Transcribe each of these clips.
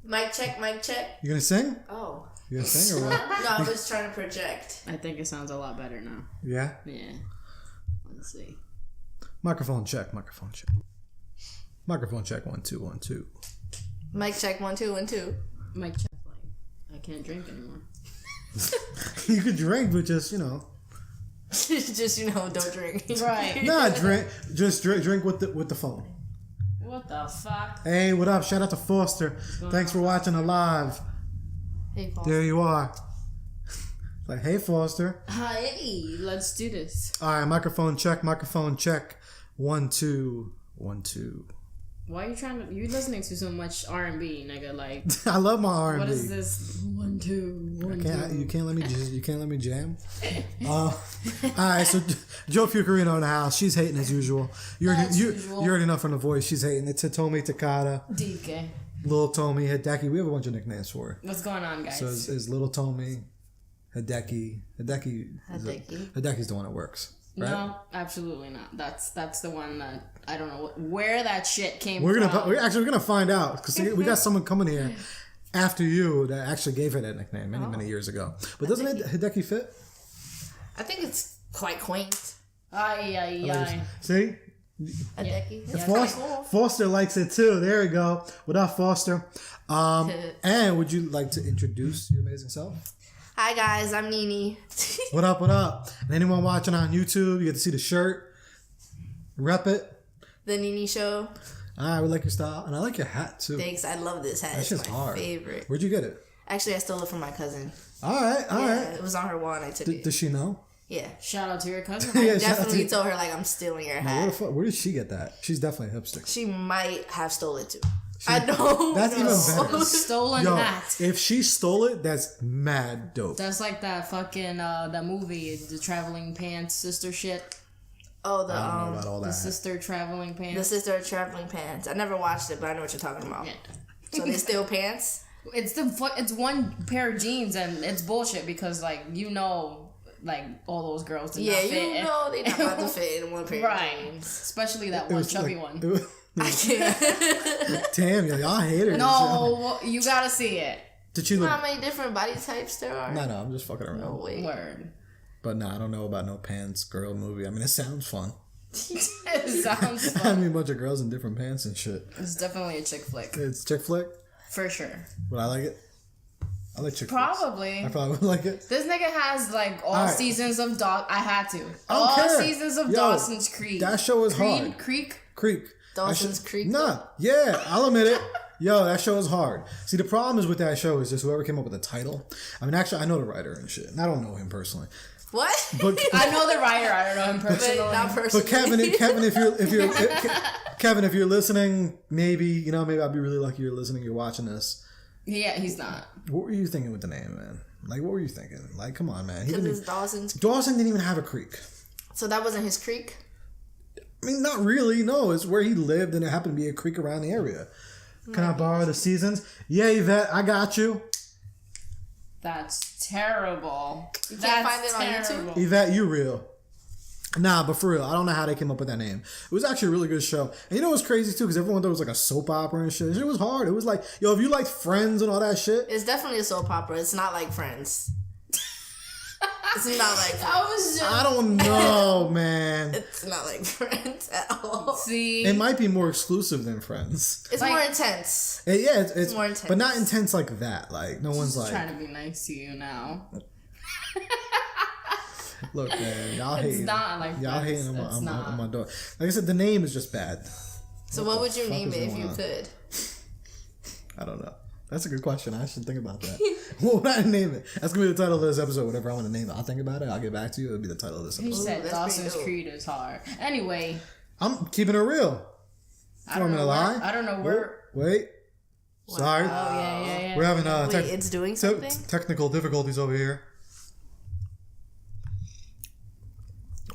Mic check, mic check. You gonna sing? Oh. You gonna sing or what? No, I was trying to project. I think it sounds a lot better now. Yeah? Yeah. Let's see. Microphone check, microphone check. Microphone check, 1 2 1 2. Mic check, 1 2 1 2. Mic check, like, I can't drink anymore. You could drink, but just, Just, don't drink. Right. Nah, drink. Just drink with the phone. What the fuck? Hey, what up? Shout out to Foster. Thanks for watching the live. Hey, Foster. There you are. Like, hey, Foster. Hey, let's do this. All right, microphone check, microphone check. 1 2 1 2. Why are you trying to? You're listening to so much R&B, nigga. Like, I love my R&B. what is this? 1 2 1 2. You can't let me jam. All right, so Joe Fucarino in the house. She's hating as usual. You already know from the voice. She's hating. It's Hitomi Takata. DK. Little Tommy, Hideki. We have a bunch of nicknames for her. What's going on, guys? So it's Little Tommy, Hideki. Hideki's the one that works. Right? No, absolutely not. That's the one that I don't know where that shit came from. We're gonna find out because we got someone coming here after you that actually gave her that nickname many years ago. But doesn't Hideki fit? I think it's quite quaint. Ay. See? Hideki. It's Yeah. cool. Foster likes it too. There we go. What up, Foster? And would you like to introduce your amazing self? Hi, guys. I'm Nene. What up, what up? And anyone watching on YouTube, you get to see the shirt. Rep it. The Nene Show. I like your style. And I like your hat too. Thanks. I love this hat. That's It's just my hard. favorite. Where'd you get it? Actually, I stole it from my cousin. All right. It was on her wall and I took it. Does she know? Yeah. Shout out to your cousin. Yeah, I shout out definitely to- told her, I'm stealing your Where the hat. fuck? Where did she get that? She's definitely a hipster. She might have stole it too. I don't That's even know. better. Stolen Yo, hat. if she stole it, that's mad dope. That's like that fucking that movie, the traveling pants sister shit. Oh, I don't know about all The that. sister traveling the pants. sister of traveling pants. I never watched it, but I know what you're talking about. Yeah. So they steal pants? It's one pair of jeans and it's bullshit because all those girls did not fit. You know they're not about to fit in one pair Right. of jeans. Especially that one chubby one. I can't. Damn, y'all haters. No, you gotta see it. Did you You know look? how many different body types there are? No, I'm just fucking around. No way. Word. But no, I don't know about no pants girl movie. I mean, it sounds fun. It sounds I fun. mean, a bunch of girls in different pants and shit. It's definitely a chick flick. It's chick flick. For sure. Would I like it? I like chick flicks. Probably. I probably would like it. This nigga has all Alright. seasons of I had to. I don't All care. seasons of Yo, Dawson's Creek. That show is hard. Creek. Dawson's Creek? Nah, yeah, I'll admit it. Yo, that show is hard. See, the problem is with that show is just whoever came up with the title. I mean, actually, I know the writer and shit. And I don't know him personally. What? But I know the writer. I don't know him But personally. not personally. But Kevin, if you're listening, maybe I'd be really lucky you're listening. You're watching this. Yeah, he's not. What were you thinking with the name, man? Like, what were you thinking? Like, come on, man. Because it's Dawson's. Dawson didn't even have a creek. So that wasn't his creek? I mean, not really. No, it's where he lived, and it happened to be a creek around the area. Can I borrow the seasons? Yeah, Yvette, I got you. That's terrible. You can't find it on YouTube? Yvette, you real. Nah, but for real, I don't know how they came up with that name. It was actually a really good show. And you know what's crazy too? Because everyone thought it was like a soap opera and shit. It was hard. It was like, yo, if you liked Friends and all that shit. It's definitely a soap opera. It's not like Friends. It's not like Friends. I was just... I don't know, man. It's not like Friends at all. See? It might be more exclusive than Friends. It's more intense. Yeah, it's more intense. But not intense like that. Like, no one's like... trying to be nice to you now. Look, man, y'all It's hating. not like Y'all Friends. hating It's on not. my dog. Like I said, the name is just bad. So what would you fuck name is it if going you on? could? I don't know. That's a good question. I should think about that. What would I name it? That's going to be the title of this episode. Whatever I want to name it. I'll think about it. I'll get back to you. It'll be the title of this He episode. said that's Dawson's pretty dope. Creek is hard. Anyway. I'm keeping it real. I don't me to know lie? I don't know where... Wait. Sorry. Oh, yeah. We're having Wait, it's doing something? technical difficulties over here.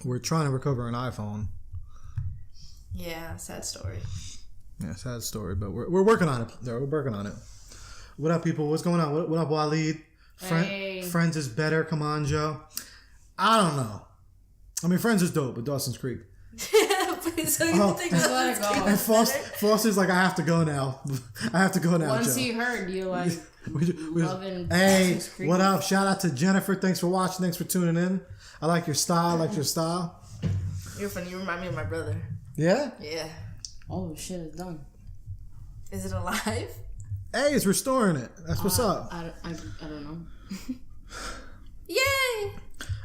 We're trying to recover an iPhone. Yeah, sad story. Yeah, sad story, but we're working on it. We're working on it. What up, people? What's going on? What up, Waleed? Hey. Friends is better. Come on, Joe. I don't know. I mean, Friends is dope, but Dawson's Creek. But So you think just let it go. And Foster's like, I have to go now. I have to go now, Once Joe. he heard you, like, loving hey, Assassin's Creed. what up? Shout out to Jennifer. Thanks for watching. Thanks for tuning in. I like your style. You're funny. You remind me of my brother. Yeah? Yeah. Oh, shit, it's done. Is it alive? Hey, it's restoring it. That's what's up. I don't know. Yay!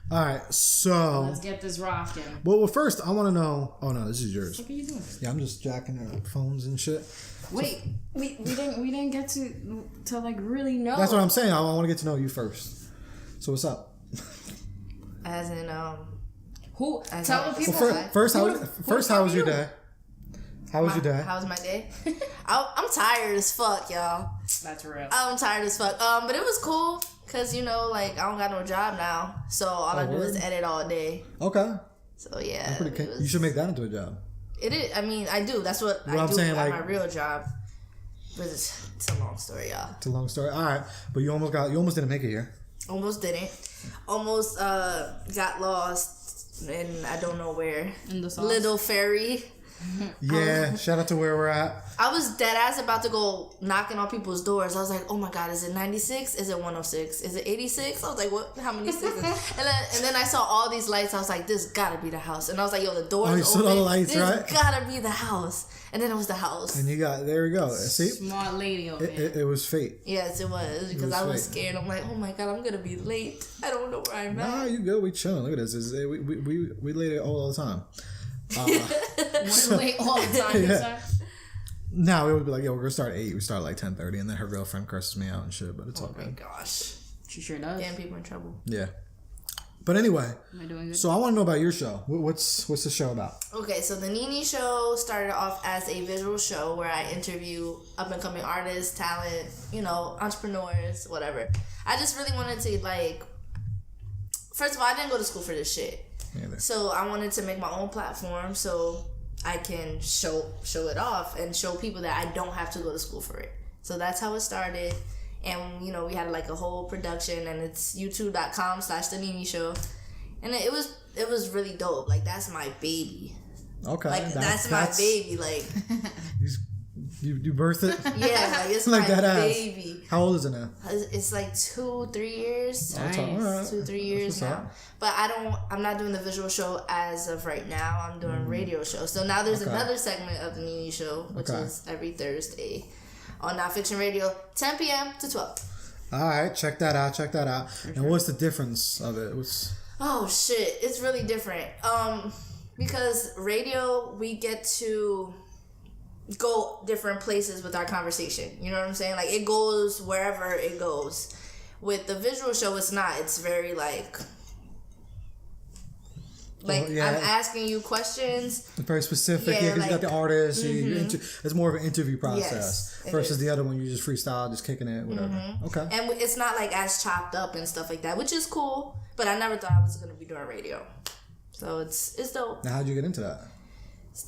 All right, so... Let's get this rocking. Well, first, I want to know... Oh, no, this is yours. What are you doing? Yeah, I'm just jacking our phones and shit. Wait, we didn't get to like really know. That's what I'm saying. I want to get to know you first. So what's up? As in, Who? As Tell the in- people. First, how was your day? How was your day? How was my day? I'm tired as fuck, y'all. That's real. I'm tired as fuck. But it was cool. Cause I don't got no job now. So all I do is edit all day. Okay. So yeah. You should make that into a job. It is. I mean, I do. That's what I I'm do saying, at like- my real job. But it's a long story, y'all. It's a long story. All right, but you almost didn't make it here. Almost didn't. Almost got lost, and I don't know where. In the sauce. Little ferry. Yeah, shout out to where we're at. I was dead ass about to go knocking on people's doors. I was like, oh my god, is it 96? Is it 106? Is it 86? I was like, what? How many sixes? and then I saw all these lights. I was like, this gotta be the house. And I was like, yo, the door's you open. saw all the lights, this right? gotta be the house. And then it was the house. And there we go. See, Smart lady over here. it was fate. Yes, it was. Because I was scared. I'm like, oh my god, I'm gonna be late. I don't know where I'm Nah, at. you good? We chilling. Look at this. We late it all the time. Wait all the time. Yeah. No, it would be like, yo, we're gonna start at 8. We start at like 10:30, and then her girlfriend curses me out and shit. But it's all Oh my good. gosh. She sure does. Getting people in trouble. Yeah. But anyway, Am I doing good? so I want to know about your show. What's the show about? Okay, so the Nene Show started off as a visual show where I interview up and coming artists, talent, entrepreneurs, whatever. I just really wanted to first of all, I didn't go to school for this shit. Either. So I wanted to make my own platform so I can show it off and show people that I don't have to go to school for it. So that's how it started. And, we had like a whole production, and it's youtube.com/The Nene Show. And it was really dope. Like, that's my baby. Okay. Like, that's my baby. Like, you birthed it? yeah, like, it's Like my that ass. baby. How old is it now? It's like 2-3 years. Nice. All right. 2-3 years what's now. up. But I'm not doing the visual show as of right now. I'm doing radio show. So now there's another segment of the Nene Show, which is every Thursday on Nonfiction Radio, 10 p.m. to 12. All right, check that out. And what's the difference of it? Oh shit, it's really different. Because radio, we get to go different places with our conversation. You know what I'm saying? Like, it goes wherever it goes. With the visual show, it's not. It's very I'm asking you questions. Very specific, Yeah, because you got the artist. It's more of an interview process Yes, it versus is. the other one. You just freestyle, just kicking it, whatever. Okay. And it's not like as chopped up and stuff like that, which is cool. But I never thought I was going to be doing radio. So it's dope. Now, how'd you get into that?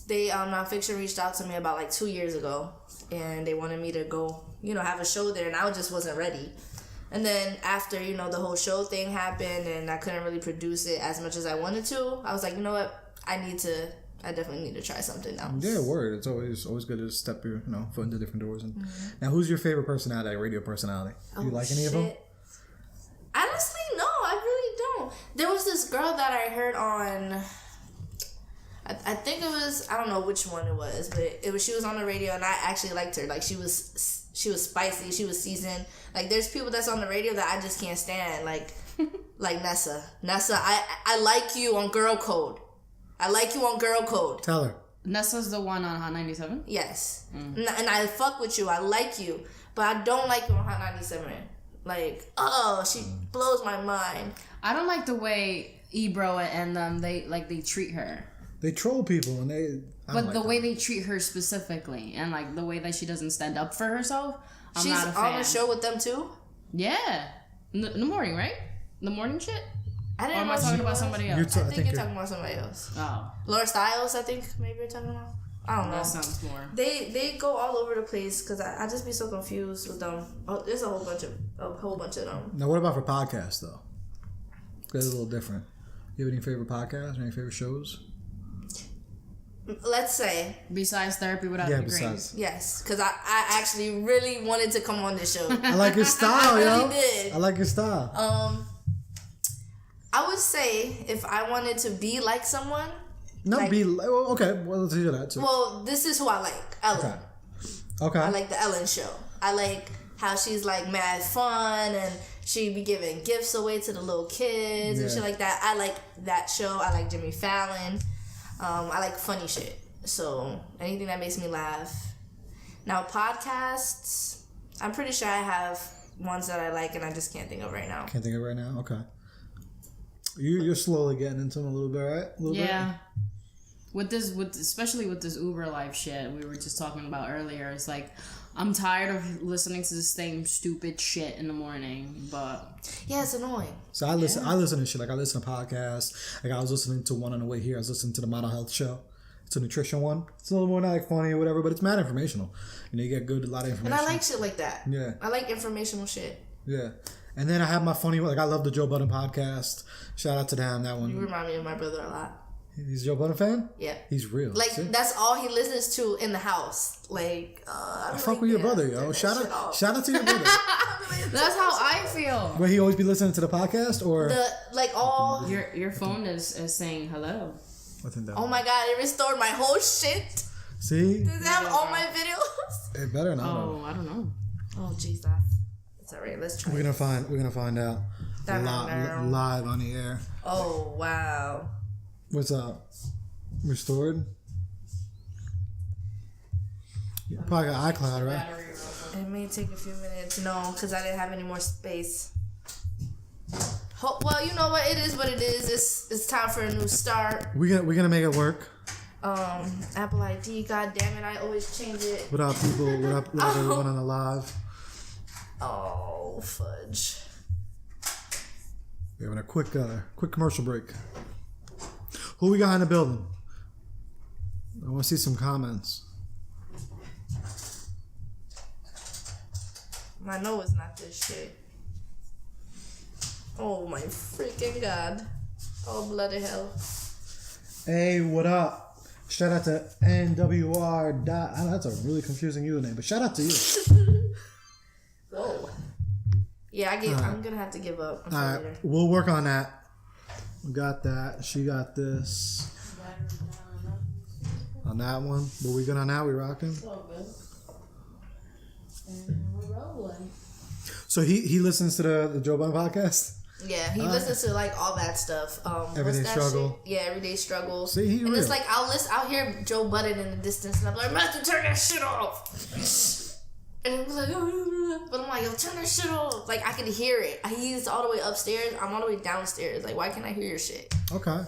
They Nonfiction reached out to me about like 2 years ago, and they wanted me to go, have a show there, and I just wasn't ready. And then after, the whole show thing happened and I couldn't really produce it as much as I wanted to, I was like, you know what? I definitely need to try something else. Yeah, word. It's always good to step your foot into different doors. And now, who's your favorite personality, radio personality? Do you like any of them? Honestly, no, I really don't. There was this girl that I heard on, I think it was, I don't know which one it was, but she was on the radio, and I actually liked her. Like, she was spicy, she was seasoned. Like, there's people that's on the radio that I just can't stand, like Nessa. I like you on Girl Code. Tell her. Nessa's the one on Hot 97? Yes. And I fuck with you, I like you, but I don't like you on Hot 97. Like, she blows my mind. I don't like the way Ebro and them, they treat her. They troll people, and But the way they treat her specifically, and like the way that she doesn't stand up for herself, I'm not a fan. She's on the show with them too? Yeah. In the morning, right? The morning shit? I didn't Or am know I she talking about was. somebody You're else? I think you're talking about somebody else. Oh. Laura Stiles, I think maybe you're talking about. I don't know. That sounds more. They go all over the place because I just be so confused with them. Oh, there's a whole bunch of them. Now, what about for podcasts though? That's a little different. You have any favorite podcasts or any favorite shows? let's say. Besides therapy without the grains. Yes, because I actually really wanted to come on this show. I like your style, I really yo. did. I like your style. I would say if I wanted to be like someone. Okay, well, let's hear that too. Well, this is who I like. Ellen. Okay. I like the Ellen Show. I like how she's like mad fun and she be giving gifts away to the little kids and shit like that. I like that show. I like Jimmy Fallon. I like funny shit. So anything that makes me laugh. Now podcasts, I'm pretty sure I have ones that I like and I just can't think of right now. Can't think of right now. Okay. You're slowly getting into them a little bit, right? A little bit? Especially with this Uber life shit we were just talking about earlier, it's like I'm tired of listening to the same stupid shit in the morning, but yeah, it's annoying. So I listen to shit, like I listen to podcasts. Like I was listening to one on the way here. I was listening to the Model Health Show. It's a nutrition one. It's a little more not like funny or whatever, but it's mad informational. You know, you get a lot of information. And I like shit like that. Yeah. I like informational shit. Yeah. And then I have my funny one. Like I love the Joe Budden podcast. Shout out to them, that one. You remind me of my brother a lot. He's a Joe Budden fan? Yeah. He's real. Like, that's all he listens to in the house. Like, I fuck with your brother, yo. Shout out to your brother. that's how I feel. Will he always be listening to the podcast, or your phone is saying hello. Oh my god, it restored my whole shit. See? Does it have all my videos? It better not. Oh, I don't know. Oh Jesus. It's alright, let's try. We're gonna find out. Live on the air. Oh wow. What's up? Restored? You probably got iCloud, right? It may take a few minutes. No, because I didn't have any more space. Well, you know what? It is what it is. It's time for a new start. We're gonna make it work. Apple ID. God damn it! I always change it. What up, people? What up everyone on the live? Oh fudge. We're having a quick commercial break. Who we got in the building? I want to see some comments. I know it's not this shit. Oh my freaking god. Oh bloody hell. Hey, what up? Shout out to NWR. That's a really confusing username, but shout out to you. Whoa. Yeah, I'm gonna have to give up. All right, we'll work on that. We got that. She got this. On that one. But we good on that? We rocking? So good. And we're rolling. So he listens to the Joe Budden podcast? Yeah, he listens to like all that stuff. Everyday Struggle. Shit? Yeah, Everyday Struggle. See, he and real. it's like I'll hear Joe Budden in the distance, and I'm like, Matthew, turn that shit off. And he's like, but I'm like, yo, turn that shit off. Like I could hear it. He's all the way upstairs. I'm all the way downstairs. Like, why can't I hear your shit? Okay,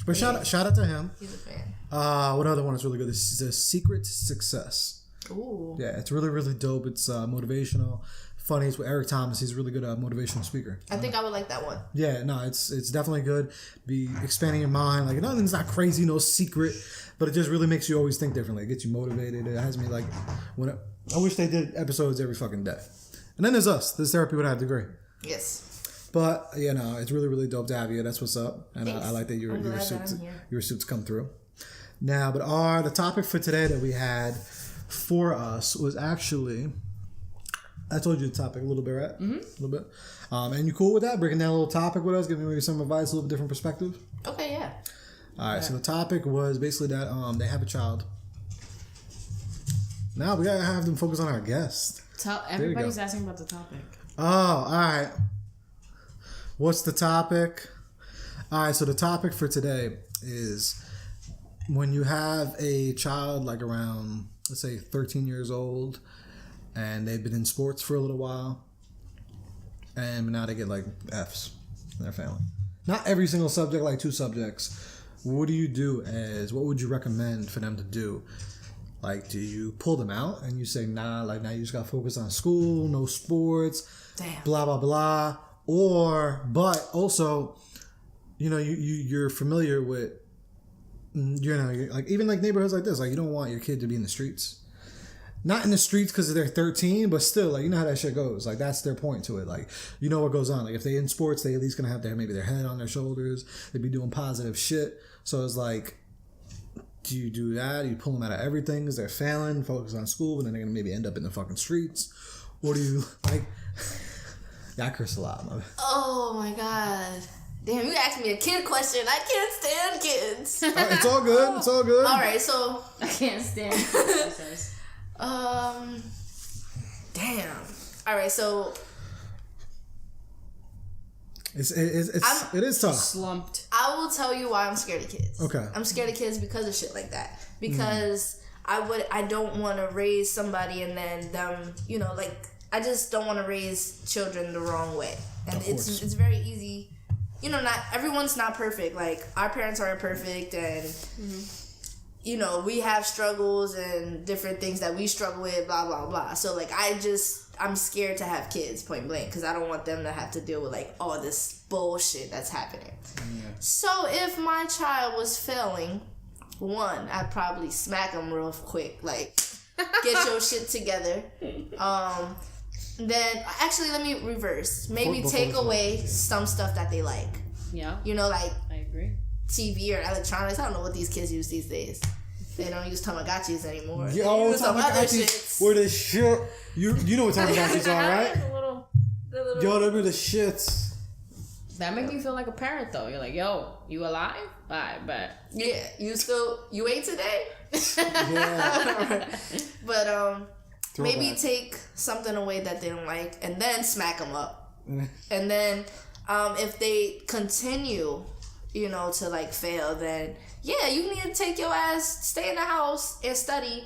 but shout out to him. He's a fan. What other one is really good? This is The Secret to Success. Ooh. Yeah, it's really, really dope. It's motivational. Funny. It's with Eric Thomas. He's a really good motivational speaker. I think I would like that one. Yeah, no, it's definitely good. Be expanding your mind. Like nothing's not crazy, no secret, but it just really makes you always think differently. It gets you motivated. It has me like I wish they did episodes every fucking day. And then there's us. There's Therapy Without a Degree. Yes. But it's really, really dope to have you. That's what's up. And I like that your suits come through. Now, but the topic for today that we had for us was actually, I told you the topic a little bit, right? Mm-hmm. A little bit. And you cool with that? Breaking down a little topic with us, giving me some advice, a little bit different perspective? Okay, yeah. All right, so the topic was basically that they have a child. Now we gotta have them focus on our guest. Everybody's asking about the topic. Oh, all right. What's the topic? All right, so the topic for today is when you have a child like around, let's say 13 years old, and they've been in sports for a little while, and now they get like F's in their family. Not every single subject, like 2 subjects. What do you do what would you recommend for them to do? Like, do you pull them out and you say, nah, like now you just got to focus on school, no sports, damn, blah, blah, blah. But also, you're familiar with, like even like neighborhoods like this, like you don't want your kid to be in the streets. Not in the streets because they're 13, but still, like, you know how that shit goes. Like, that's their point to it. Like, you know what goes on. Like, if they in sports, they at least gonna have maybe their head on their shoulders. They'd be doing positive shit. So it's like, Do you do that? You pull them out of everything because they're failing, focus on school, but then they're gonna maybe end up in the fucking streets? Or do you like? Yeah, I curse a lot, man. Oh my god. Damn, you asked me a kid question. I can't stand kids. It's all good. It's all good. All right, so I can't stand kids. Damn. All right, so it is tough. Slumped. I will tell you why I'm scared of kids. Okay. I'm scared of kids because of shit like that. Because I don't want to raise somebody and then them, you know, like I just don't want to raise children the wrong way. And it's very easy. You know, not everyone's not perfect. Like our parents aren't perfect, and you know we have struggles and different things that we struggle with. Blah blah blah. So like I'm scared to have kids, point blank, because I don't want them to have to deal with like all this bullshit that's happening. Yeah. So if my child was failing, one, I'd probably smack them real quick, like get your shit together. Then, actually, let me reverse. Maybe take away some stuff that they like. Yeah. You know, like... I agree. TV or electronics. I don't know what these kids use these days. They don't use Tamagotchis anymore. Yo, Tamagotchis were the shit. You know what Tamagotchis are, right? The little... Yo, they were the shits. That make me feel like a parent, though. You're like, yo, you alive? Alright, bet. Yeah, you ate today? Yeah. But, maybe take something away that they don't like and then smack them up. And then if they continue, you know, to like fail, then yeah, you need to take your ass, stay in the house and study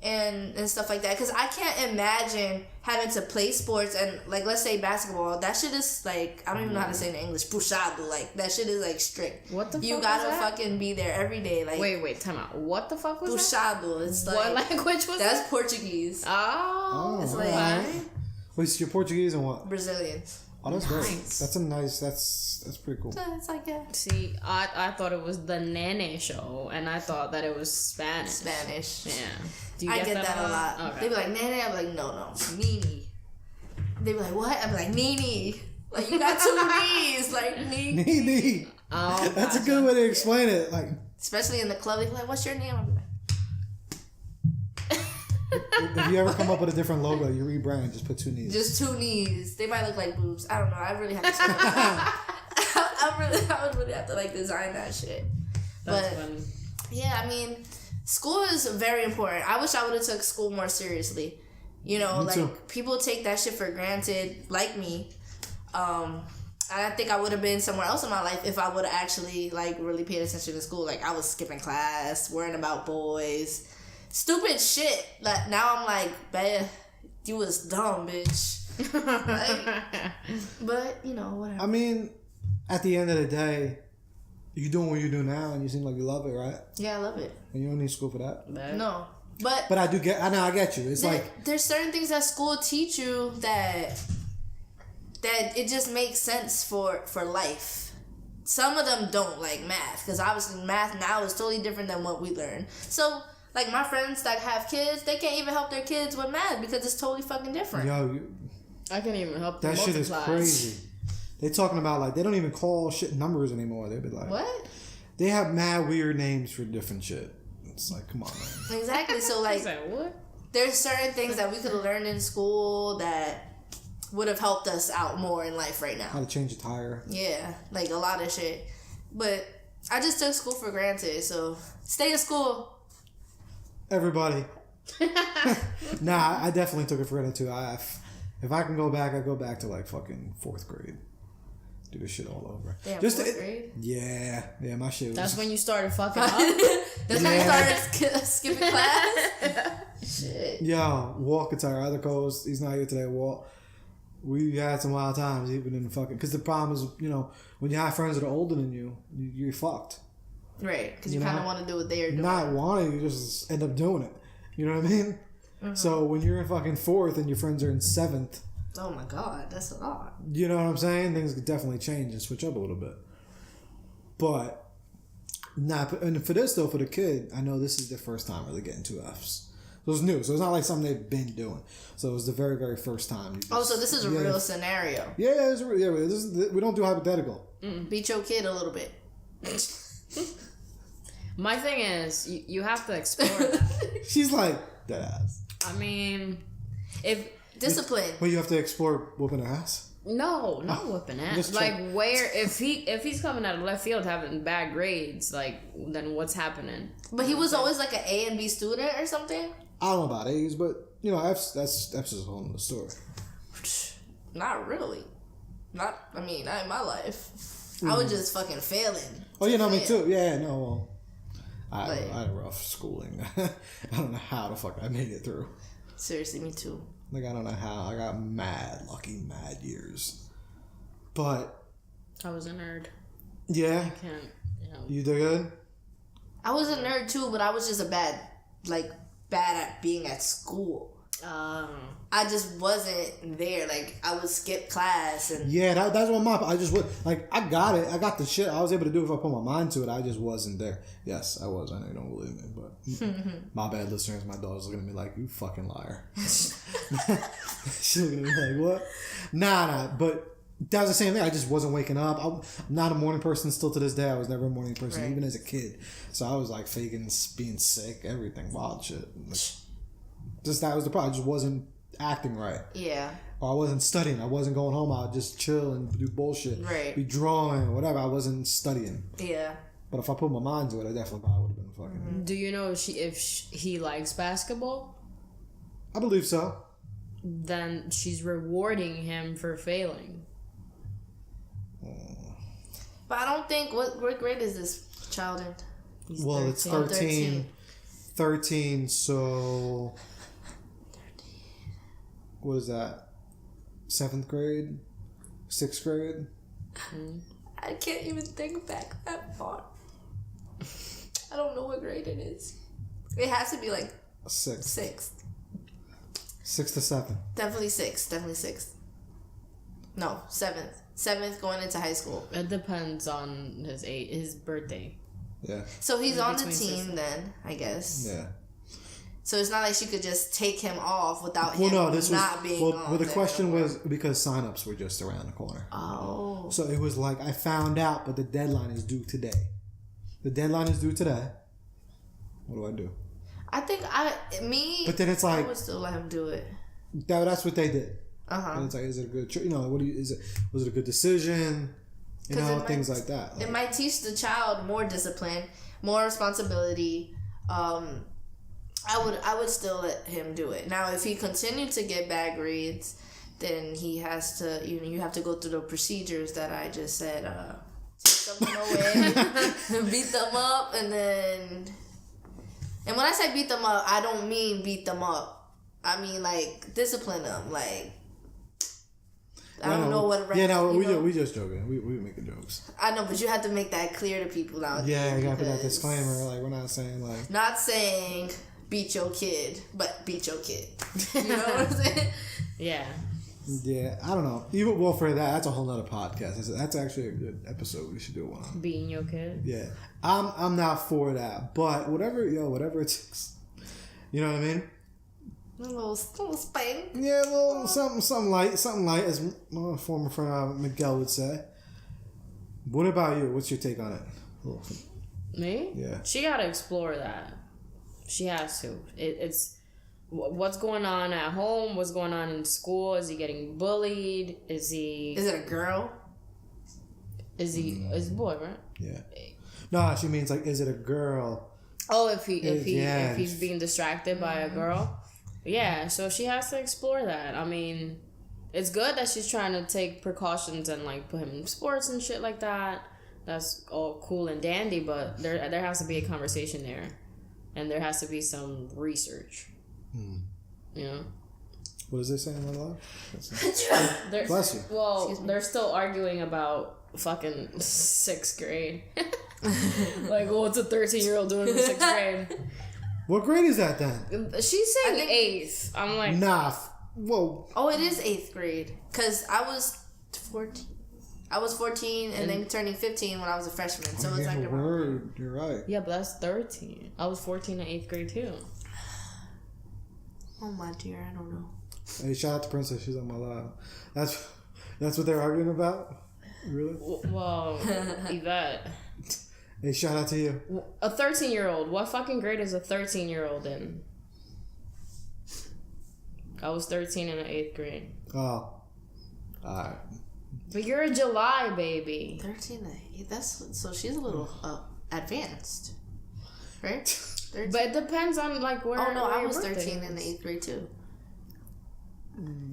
and stuff like that. Because I can't imagine having to play sports and like, let's say basketball, that shit is like, I don't even know how to say it in English, puxado, like that shit is like strict. What the fuck you gotta fucking be there every day. Like, wait, time out. What the fuck was puxado, it's like, what language was that? That's Portuguese. Oh, it's like, wait, so you're Portuguese and what? Brazilian. Oh, that's great. That's a nice. That's pretty cool. It's like a... See, I thought it was the Nene Show, and I thought that it was Spanish. Yeah. Do you I get that a lot. Okay. They be like, Nene. I'm like, no, Nene. They be like, what? I'm like, Nene. Like, you got 2 knees. Like, Nene. Nene. Oh, that's a good way to explain it. Like, especially in the club, they be like, what's your name? I'm like, if you ever come up with a different logo, you rebrand, just put 2 knees. Just 2 knees. They might look like boobs. I don't know. I really have to I would really have to like design that shit. That's but funny. Yeah, I mean, school is very important. I wish I would have took school more seriously. You know, me too. like people take that shit for granted, like me. I think I would have been somewhere else in my life if I would have actually like really paid attention to school. Like I was skipping class, worrying about boys, stupid shit. Like now I'm like, babe, you was dumb, bitch. Like, but you know, whatever. I mean, at the end of the day, you're doing what you do now, and you seem like you love it, right? Yeah, I love it. And you don't need school for that. No, but I do get. I get you. It's like there's certain things that school teach you that it just makes sense for life. Some of them don't, like math, because obviously math now is totally different than what we learned. So, like my friends that have kids, they can't even help their kids with math because it's totally fucking different. Yo, I can't even help them that shit is crazy. They talking about like they don't even call shit numbers anymore. They be like, what? They have mad weird names for different shit. It's like, come on, man. Exactly. So like, what? There's certain things that we could have learned in school that would have helped us out more in life right now. How to change a tire. Yeah, like a lot of shit. But I just took school for granted, so stay in school. Everybody. Nah, I definitely took it for granted too. If I can go back, I go back to like fucking 4th grade. Do this shit all over. Damn, 4th grade? Yeah, my shit was... That's when you started fucking up? That's when you started skipping class? Shit. Yo, Walt could tell our other co-host, he's not here today, Walt. We had some wild times even in the fucking... Because the problem is, you know, when you have friends that are older than you, you're fucked. Right, because you kind of want to do what they are doing. Not wanting, you just end up doing it. You know what I mean? Mm-hmm. So when you're in fucking 4th and your friends are in 7th... Oh my God, that's a lot. You know what I'm saying? Things could definitely change and switch up a little bit. But, and for this though, for the kid, I know this is their first time really getting 2 Fs. So it's new. So it's not like something they've been doing. So it was the very, very first time. So this is a real scenario. Yeah, we don't do hypothetical. Beat your kid a little bit. My thing is, you have to explore that. She's like, dead ass. I mean, if discipline. Well, you have to explore whooping her ass? no, not whooping ass. Like, where if he's coming out of left field having bad grades, like, then what's happening? But he was always like an A and B student or something. I don't know about A's, but you know, that's just a whole other story. Not really. Not in my life. I was just fucking failing. Oh yeah, no, me too. Yeah, no. Well, I had a rough schooling. I don't know how the fuck I made it through. Seriously, me too. Like, I don't know how. I got mad years. But I was a nerd. yeah, I can't. You did good. I was a nerd too, but I was just bad at being at school. I just wasn't there. Like, I would skip class and Yeah, that's what I just would like. I got it. I got the shit. I was able to do it if I put my mind to it. I just wasn't there. Yes, I was. I know you don't believe me, but my bad, listeners. My daughter's looking at me like, you fucking liar. She's looking at me like, what? Nah. But that was the same thing. I just wasn't waking up. I'm not a morning person still to this day. I was never a morning person, even as a kid. So I was like faking being sick, everything, wild shit. Just that was the problem. I just wasn't acting right. Yeah. Or I wasn't studying. I wasn't going home. I would just chill and do bullshit. Right. Be drawing or whatever. I wasn't studying. Yeah. But if I put my mind to it, I definitely probably would have been fucking. Do you know if he likes basketball? I believe so. Then she's rewarding him for failing. But I don't think what grade is this child in? He's Well, 13. it's 13. 13, so what is that? 7th grade? 6th grade? I can't even think back that far. I don't know what grade it is. It has to be like 6th. 6th to 7th. Definitely 6th. No, 7th. 7th going into high school. It depends on his birthday. Yeah. So he's on the Between team sisters. then, I guess. Yeah. So it's not like she could just take him off without him being on. Well, the question was because signups were just around the corner. Oh. So it was like, I found out, but the deadline is due today. What do I do? I think But then it's like, I would still let him do it. that's what they did. Uh-huh. And it's like, is it a good, was it a good decision? You know, things like that. It might teach the child more discipline, more responsibility. I would still let him do it. Now, if he continued to get bad grades, then he has to, you have to go through the procedures that I just said. Take someone away, beat them up, and when I say beat them up, I don't mean beat them up. I mean, like, discipline them, like. I don't know what. We just joking. We making jokes. I know, but you have to make that clear to people now. Yeah, you gotta put that disclaimer. Like, we're not saying like. Not saying beat your kid, but beat your kid. You know what I'm saying? Yeah. Yeah, I don't know. Even well for that's a whole nother podcast. That's actually a good episode. We should do one. Beating your kid. Yeah, I'm not for that, but whatever it takes. You know what I mean? A little spank. Yeah, a little something light, as my former friend Miguel would say. What about you? What's your take on it? Me? Yeah. She gotta explore that. She has to. It's what's going on at home. What's going on in school? Is he getting bullied? Is it a girl? Is he? Is a boy, right? Yeah. No, she means like, is it a girl? Oh, if he's being distracted by a girl. Yeah, so she has to explore that. I mean, it's good that she's trying to take precautions and like put him in sports and shit like that. That's all cool and dandy, but there has to be a conversation there, and there has to be some research. You know. What is they saying in love? Bless you. Well, they're still arguing about fucking 6th grade. Like, what's a 13-year-old doing in 6th grade? What grade is that then? She's saying 8th. I'm like, nah. Whoa. Oh, it is 8th grade. Cause I was 14. I was 14 and then turning 15 when I was a freshman. So it's like word. You're right. Yeah, but that's 13. I was 14 in 8th grade too. Oh my dear, I don't know. Hey, shout out to Princess. She's on my live. That's what they're arguing about. Really? Well, Yvette. Hey, shout out to you. A 13-year-old. What fucking grade is a 13-year-old in? I was 13 in the 8th grade. Oh. Alright. But you're a July baby. 13 to 8. So she's a little advanced. Right? 13. But it depends on like where. Oh no, where I your was birthday 13 in the is. 8th grade too.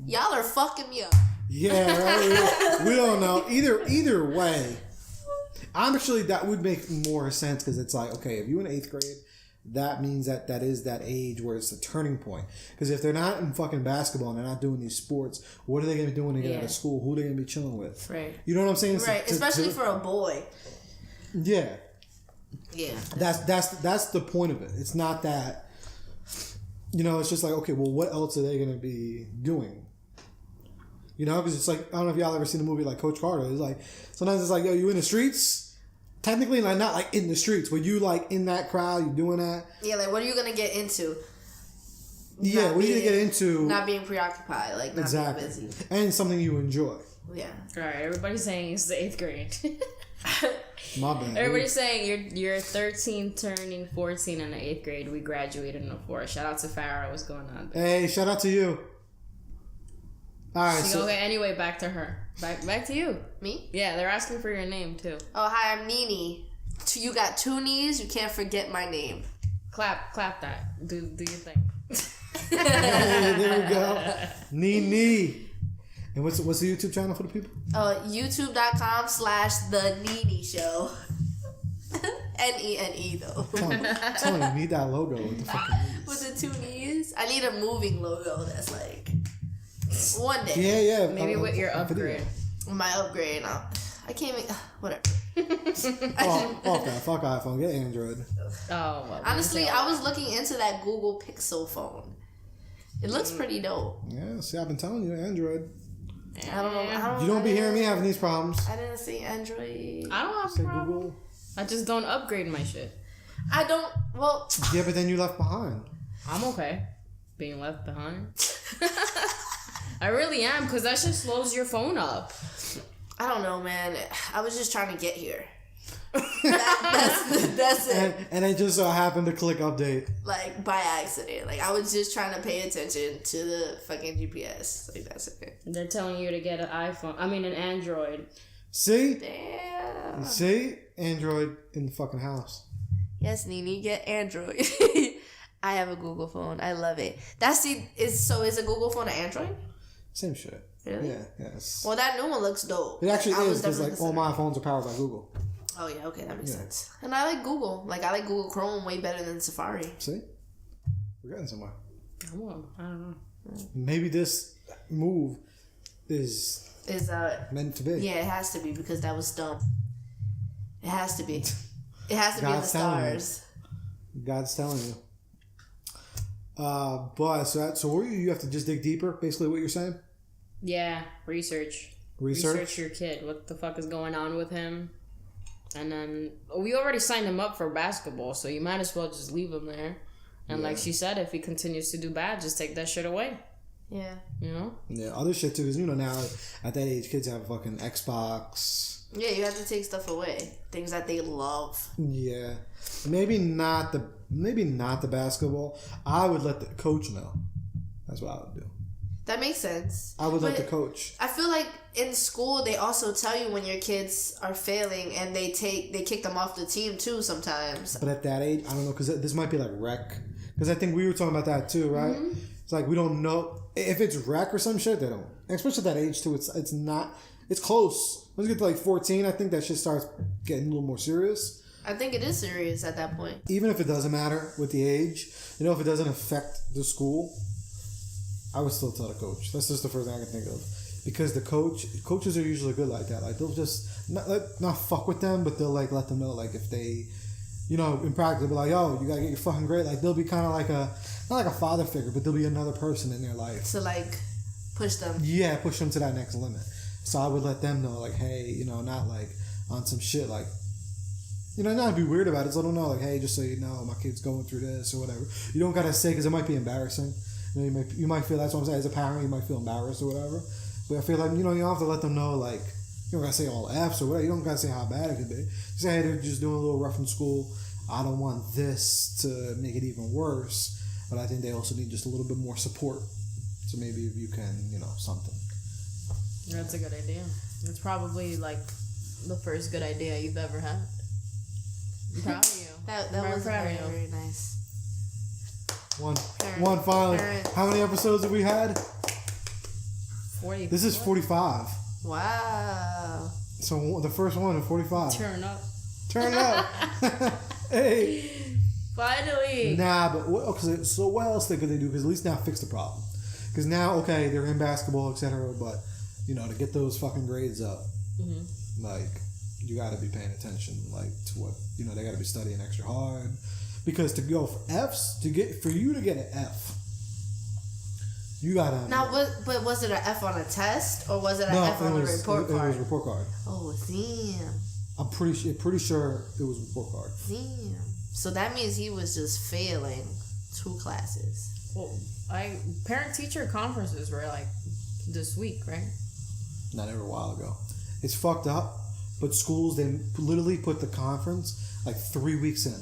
Y'all are fucking me up. Yeah, right? We don't know. Either way, actually that would make more sense because it's like, okay, if you're in 8th grade, that means that is that age where it's the turning point. Because if they're not in fucking basketball and they're not doing these sports, what are they going to be doing when they get out of school? Who are they going to be chilling with? Right. You know what I'm saying? Right, especially for a boy. Yeah. Yeah. That's the point of it. It's not that, it's just like, okay, well, what else are they going to be doing? Because it's like, I don't know if y'all ever seen a movie like Coach Carter. It's like, sometimes it's like, yo, you in the streets? Technically, like, not like in the streets, but you like in that crowd, you doing that. Yeah, like, what are you going to get into? Yeah, what are you going to get into? Not being preoccupied, like, not being busy. And something you enjoy. Yeah. All right, everybody's saying it's the 8th grade. My bad. Everybody's saying you're 13 turning 14 in the 8th grade. We graduated in the 4th. Shout out to Farrah. What's going on? Hey, shout out to you. All right. Okay, anyway, back to her. Back to you. Me? Yeah, they're asking for your name too. Oh, hi, I'm Nene. You got 2 knees. You can't forget my name. Clap that. Do your thing. There we go. Nene. And what's the YouTube channel for the people? YouTube.com/The Nene Show. Nene though. Tell me, you need that logo with the fucking knees. With the 2 knees. I need a moving logo that's like one day. Yeah. Maybe with your upgrade. My upgrade. I can't even. Whatever. Off that. Fuck iPhone. Get Android. Oh, well, honestly, I was looking into that Google Pixel phone. It looks pretty dope. Yeah, see, I've been telling you, Android. I don't know. You don't be hearing me having these problems. I didn't see Android. I don't have a problem. Google. I just don't upgrade my shit. I don't. Well. Yeah, but then you left behind. I'm okay being left behind. I really am, because that shit slows your phone up. I don't know, man. I was just trying to get here. That's it. And it just so happened to click update. Like, by accident. Like, I was just trying to pay attention to the fucking GPS. Like, that's it. They're telling you to get an an Android. See? Damn. See? Android in the fucking house. Yes, Nene, get Android. I have a Google phone. I love it. Is a Google phone an Android? Same shit. Really? Yeah, yes. Well, that new one looks dope. It actually is, because like all my phones are powered by Google. Oh yeah, okay, that makes sense. And I like Google. Like, I like Google Chrome way better than Safari. See? We're getting somewhere. I don't know. Maybe this move is meant to be. Yeah, it has to be, because that was dumb. It has to be. It has to be in the stars. God's telling you. But so where you have to just dig deeper, basically what you're saying? Yeah, research your kid. What the fuck is going on with him? And then we already signed him up for basketball, so you might as well just leave him there. And like she said, if he continues to do bad, just take that shit away. Yeah. You know? Yeah, other shit too, because now at that age, kids have fucking Xbox. Yeah, you have to take stuff away. Things that they love. Yeah. Maybe not the basketball. I would let the coach know. That's what I would do. That makes sense. I would let the coach. I feel like in school they also tell you when your kids are failing, and they kick them off the team too sometimes. But at that age, I don't know, because this might be like rec. Because I think we were talking about that too, right? Mm-hmm. It's like we don't know if it's rec or some shit. They don't, and especially at that age too. It's not. It's close. Once you get to like 14, I think that shit starts getting a little more serious. I think it is serious at that point. Even if it doesn't matter with the age, if it doesn't affect the school, I would still tell the coach. That's just the first thing I can think of. Because coaches are usually good like that. Like, they'll just not fuck with them, but they'll like let them know, like, if they, in practice, they'll be like, yo, you gotta get your fucking grade. Like, they'll be kind of like not like a father figure, but there'll be another person in their life. To like push them. Yeah, push them to that next limit. So I would let them know, like, hey, not like on some shit, like, not be weird about it. So let them know, like, hey, just so you know, my kid's going through this or whatever. You don't gotta say, because it might be embarrassing. You might feel, that's what I'm saying, as a parent, you might feel embarrassed or whatever. But I feel like, you don't have to let them know, like, You don't gotta say all F's or whatever. You don't gotta say how bad it could be. You say, hey, they're just doing a little rough in school. I don't want this to make it even worse. But I think they also need just a little bit more support. So maybe if you can, something. That's a good idea. It's probably like the first good idea you've ever had. I'm proud of you. That was very, very nice. One finally. How many episodes have we had? 40. This is 45. Wow. So the first one is 45. Turn up. Hey. Finally. Nah, but what else could they do? Because at least now fix the problem. Because now, okay, they're in basketball, etc. But, to get those fucking grades up, like, you got to be paying attention, like, to what, they got to be studying extra hard. Because to go for F's, for you to get an F, you got to... Now, but was it an F on a test, or was it an F on a report card? It was a report card. Oh, damn. I'm pretty sure it was a report card. Damn. So that means he was just failing 2 classes. Well, parent-teacher conferences were like this week, right? Not even a while ago. It's fucked up, but schools, they literally put the conference like 3 weeks in.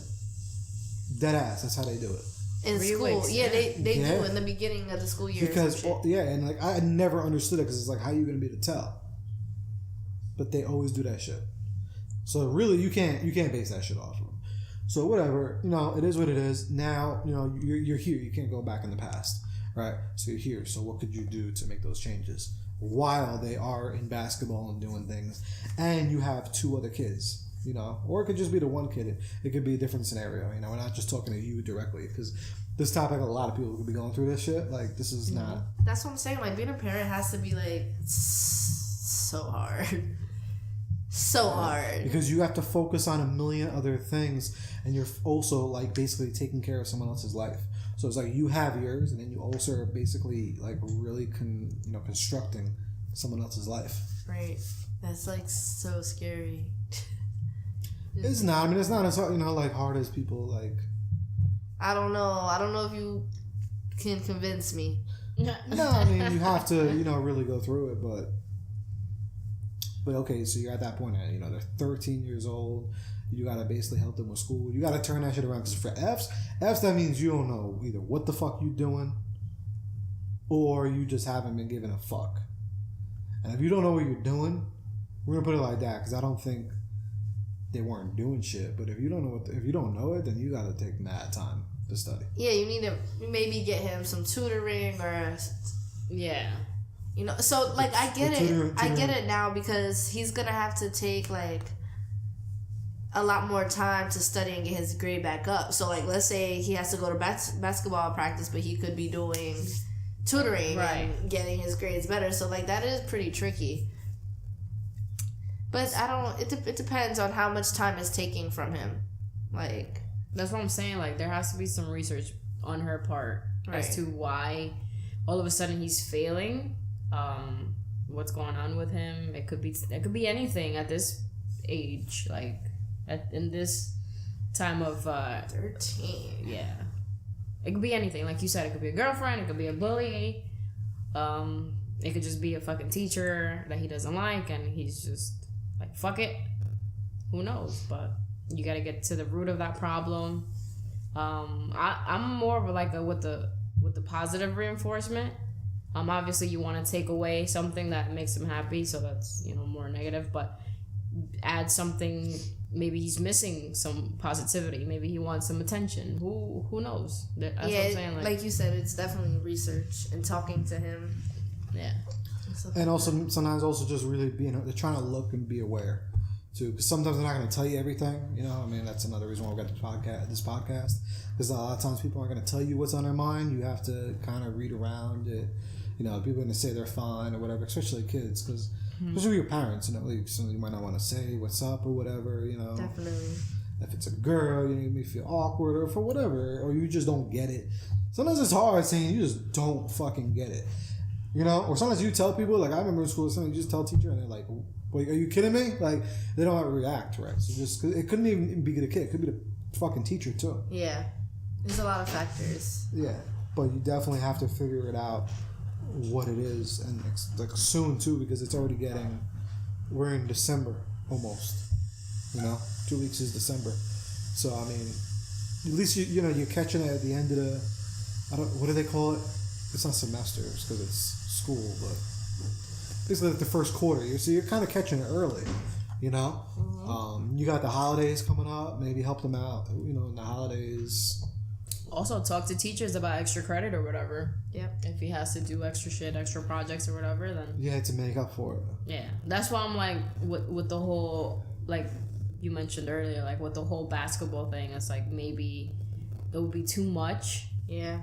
Dead ass. That's how they do it. In 3 school, weeks, yeah, they do in the beginning of the school year. Because and like I never understood it because it's like, how are you gonna be able to tell? But they always do that shit. So really, you can't base that shit off of them. So whatever, it is what it is. Now, you're here. You can't go back in the past, right? So you're here. So what could you do to make those changes while they are in basketball and doing things, and you have 2 other kids, or it could just be the one kid. It could be a different scenario. We're not just talking to you directly because this topic, a lot of people could be going through this shit. Like, this is not. That's what I'm saying. Like, being a parent has to be like so hard. So hard. Because you have to focus on a million other things, and you're also like basically taking care of someone else's life. So it's like you have yours, and then you also are basically like really constructing someone else's life. Right. That's like so scary. It's not. I mean, it's not as hard, like hard as people like. I don't know. I don't know if you can convince me. No, I mean you have to really go through it, But okay, so you're at that point, they're 13 years old. You gotta basically help them with school. You gotta turn that shit around. Because for F's, that means you don't know either what the fuck you doing, or you just haven't been given a fuck. And if you don't know what you're doing, we're gonna put it like that. Because I don't think they weren't doing shit. But if you don't know it, then you gotta take mad time to study. Yeah, you need to maybe get him some tutoring or. Yeah. So like I get it. I get it now because he's gonna have to take like a lot more time to study and get his grade back up. So like, let's say he has to go to basketball practice, but he could be doing tutoring and getting his grades better. So like that is pretty tricky. But it depends on how much time it's taking from him. Like that's what I'm saying. Like there has to be some research on her part as to why all of a sudden he's failing. What's going on with him? It could be anything at this age, like in this time of 13. Yeah, it could be anything. Like you said, it could be a girlfriend. It could be a bully. It could just be a fucking teacher that he doesn't like, and he's just like, fuck it. Who knows? But you got to get to the root of that problem. I'm more of with the positive reinforcement. Obviously you want to take away something that makes him happy, so that's more negative. But add something. Maybe he's missing some positivity. Maybe he wants some attention. Who knows? That's what I'm saying. Like you said, it's definitely research and talking to him. Yeah. And also sometimes also just really they're trying to look and be aware too, because sometimes they're not going to tell you everything. I mean, that's another reason why we got this podcast. Because a lot of times people aren't going to tell you what's on their mind. You have to kind of read around it. People are going to say they're fine or whatever, especially kids, because especially your parents. Like you might not want to say what's up or whatever. Definitely. If it's a girl, you may feel awkward or for whatever, or you just don't get it. Sometimes it's hard saying you just don't fucking get it. Or sometimes you tell people, like I remember in school, sometimes you just tell a teacher and they're like, wait, are you kidding me? Like, they don't have to react, right? So just, it couldn't even be the kid. It could be the fucking teacher, too. Yeah. There's a lot of factors. Yeah. But you definitely have to figure it out what it is, and like soon, too, because it's already getting we're in December almost. 2 weeks is December. So I mean, at least you're catching it at the end of the. What do they call it? It's not semesters because it's school, but basically like the first quarter. So you're kind of catching it early. Mm-hmm. You got the holidays coming up. Maybe help them out. In the holidays. Also, talk to teachers about extra credit or whatever. Yep. If he has to do extra shit, extra projects or whatever, then yeah, to make up for it. Yeah, that's why I'm like with the whole, like you mentioned earlier, like with the whole basketball thing. It's like maybe it would be too much. Yeah.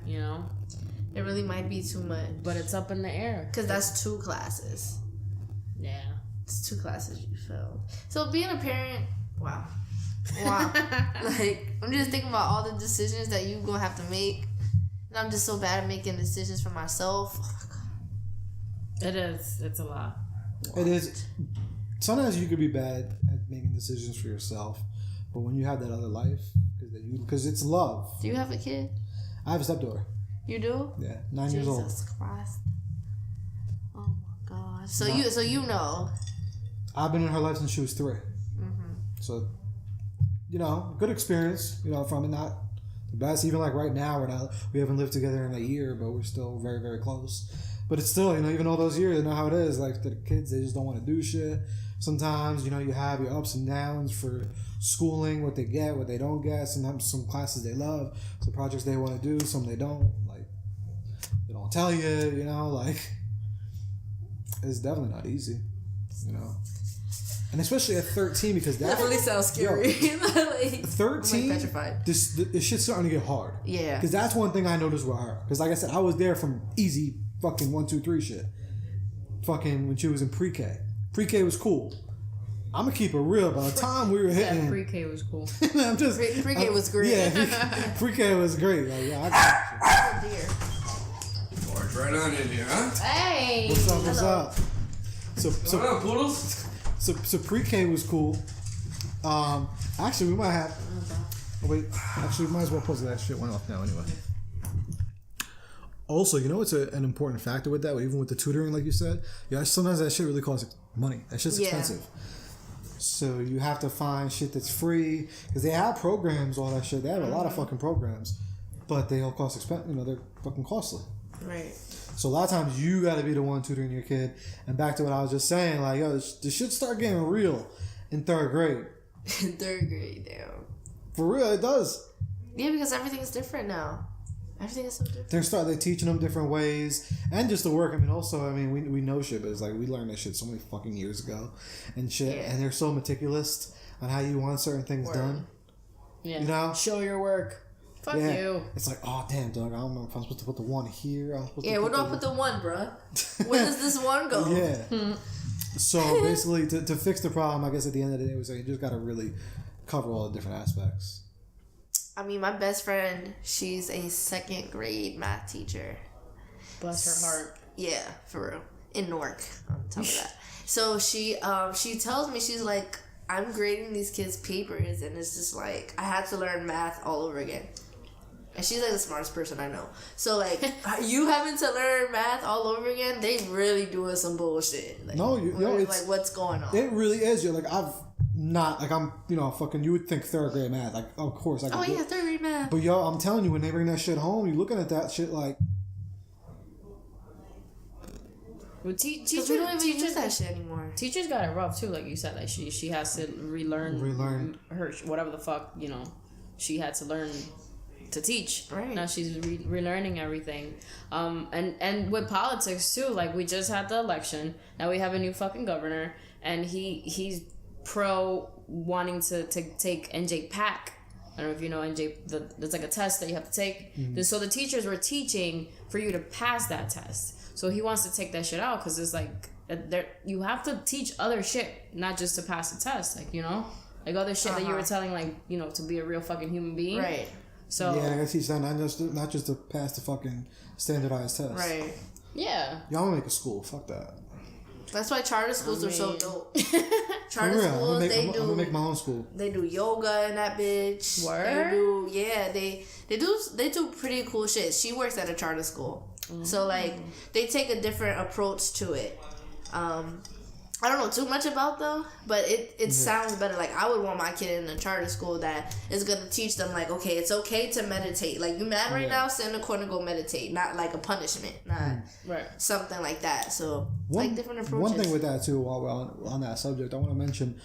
It really might be too much. But it's up in the air. Because that's 2 classes. Yeah. It's 2 classes you failed. So being a parent, wow. Like, I'm just thinking about all the decisions that you're going to have to make. And I'm just so bad at making decisions for myself. Oh, my God. It is. It's a lot. It is. Sometimes you could be bad at making decisions for yourself. But when you have that other life, because it's love. Do you have a kid? I have a stepdaughter. You do? Yeah, 9 years old. Jesus Christ. Oh my God. So you know. I've been in her life since she was 3. Mm-hmm. So, good experience, from it. Not the best. Even like right now, we haven't lived together in a year, but we're still very, very close. But it's still, even all those years, you know how it is. Like the kids, they just don't want to do shit. Sometimes, you have your ups and downs for schooling, what they get, what they don't get. Sometimes some classes they love, some projects they want to do, some they don't. Like, they don't tell you, like, it's definitely not easy, And especially at 13, because that really sounds scary. 13, I'm petrified. This shit's starting to get hard. Yeah. Because that's one thing I noticed with her. Because like I said, I was there from easy fucking 1, 2, 3 shit. Fucking when she was in pre-K. Pre-K was cool. I'm gonna keep it real. By the time we were hitting, pre-K was cool. I'm just pre-K was great. Yeah, pre-K was great. Like, yeah, I got you. Barge right on in here, huh? Hey. What's up? So What up, poodles? So pre-K was cool. Actually, we might have. Oh, wait, actually, we might as well post that shit went off now anyway. Also, it's an important factor with that, even with the tutoring, like you said. Yeah, sometimes that shit really costs money. That shit's expensive. So you have to find shit that's free because they have programs, all that shit. They have a lot of fucking programs, but they all cost expensive. They're fucking costly. Right. So a lot of times you got to be the one tutoring your kid. And back to what I was just saying, like, this shit start getting real in 3rd grade. In 3rd grade, damn. For real, it does. Yeah, because everything's different now. Everything is so different. They're teaching them different ways and just the work. We know shit, but it's like we learned that shit so many fucking years ago and shit. Yeah. And they're so meticulous on how you want certain things done. Yeah. Show your work. Fuck you. It's like, oh damn, dog. I don't know if I'm supposed to put the 1 here. Where do I put the 1, bruh? Where does this 1 go? Yeah. So basically, to fix the problem, I guess at the end of the day, it was like you just gotta really cover all the different aspects. My best friend, she's a 2nd grade math teacher. Bless her heart. Yeah, for real. In Newark, on top of that. So she tells me, she's like, I'm grading these kids' papers, and it's just like, I had to learn math all over again. And she's like the smartest person I know. So like, you having to learn math all over again, they really doing some bullshit. Like, it's like, what's going on? It really is. You're like, I'm fucking, you would think 3rd grade math. Like, of course. 3rd grade math. But I'm telling you, when they bring that shit home, you're looking at that shit like. Well, teachers don't even use that shit anymore. Teachers got it rough too, like you said. Like she has to relearn her whatever the fuck she had to learn to teach. Right now she's relearning everything. And with politics too. Like we just had the election. Now we have a new fucking governor, and he's pro wanting to take NJ PAC. I don't know if you know NJ. There's like a test that you have to take. Mm-hmm. So the teachers were teaching for you to pass that test. So he wants to take that shit out because it's like you have to teach other shit, not just to pass the test. Like other shit that you were telling, like to be a real fucking human being. Right. So yeah, I gotta teach that not just to pass the fucking standardized test. Right. Yeah. Y'all wanna make a school? Fuck that. That's why charter schools are so dope. Charter schools, I'm gonna make my own school. They do yoga in that bitch. Word? They do pretty cool shit. She works at a charter school. So like they take a different approach to it. I don't know too much about though, but it sounds better. Like I would want my kid in a charter school that is gonna teach them like, okay, it's okay to meditate. Like you mad right now, sit in the corner, go meditate. Not like a punishment, not something like that. So like different approaches. One thing with that too, while we're on that subject, I want to mention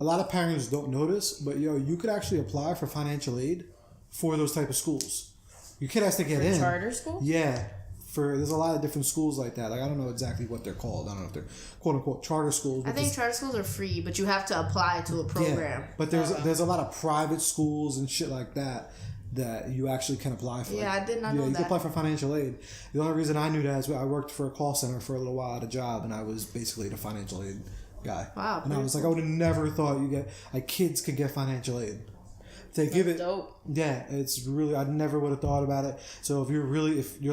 a lot of parents don't notice, but you could actually apply for financial aid for those type of schools. Your kid has to get in charter school. Yeah. There's a lot of different schools like that. Like I don't know exactly what they're called. I don't know if they're quote unquote charter schools. I think charter schools are free, but you have to apply to a program. Yeah, but there's a lot of private schools and shit like that you actually can apply for. Yeah, I did not know that. You can apply for financial aid. The only reason I knew that is I worked for a call center for a little while at a job, and I was basically the financial aid guy. Wow. And I was like, I would have never thought kids could get financial aid. They give it. Dope. Yeah, it's really. I never would have thought about it. So if you're